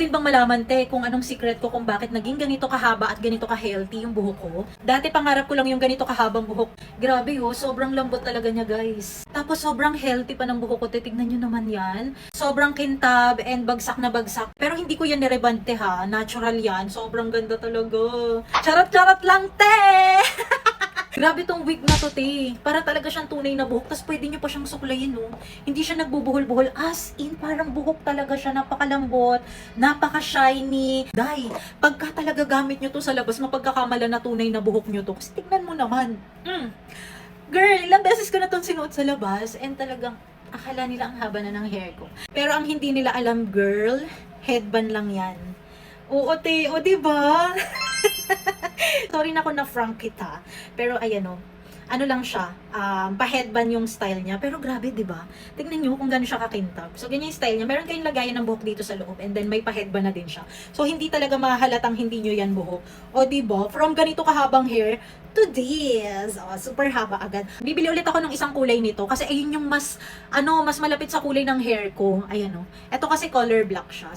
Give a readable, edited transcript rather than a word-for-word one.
din bang malaman, te, kung anong secret ko kung bakit naging ganito kahaba at ganito ka-healthy yung buhok ko? Dati pangarap ko lang yung ganito kahabang buhok. Grabe oh, sobrang lambot talaga niya, guys. Tapos sobrang healthy pa ng buhok ko, te. Tignan nyo naman yan. Sobrang kintab and bagsak na bagsak. Pero hindi ko yan nirebante ha. Natural yan. Sobrang ganda talaga. Charot-charot lang, te! Grabe tong wig na to, te. Para talaga siyang tunay na buhok. Tapos pwede nyo pa siyang suklayin, no? Hindi siya nagbubuhol-buhol. As in, parang buhok talaga siya. Napakalambot, napaka-shiny. Day, pagka talaga gamit nyo to sa labas, mapagkakamala na tunay na buhok nyo to. Kasi tignan mo naman. Girl, ilang beses ko na itong sinuot sa labas. And talagang, akala nila ang haba na ng hair ko. Pero ang hindi nila alam, girl, headband lang yan. Oo, te. O, diba? Sorry na kung na-frank kita. Pero ayan o. Ano lang siya, pa-headband yung style niya. Pero grabe, di ba? Tignan nyo kung gano'n siya kakintab. So, ganyan yung style niya. Meron kayong lagayan ng buhok dito sa loob. And then, may pa-headband na din siya. So, hindi talaga mahahalatang hindi nyo yan buhok. O, di ba? From ganito kahabang hair to this. O, super haba agad. Bibili ulit ako ng isang kulay nito. Kasi ayun yung mas malapit sa kulay ng hair ko. Ayan o. Ito kasi color black siya.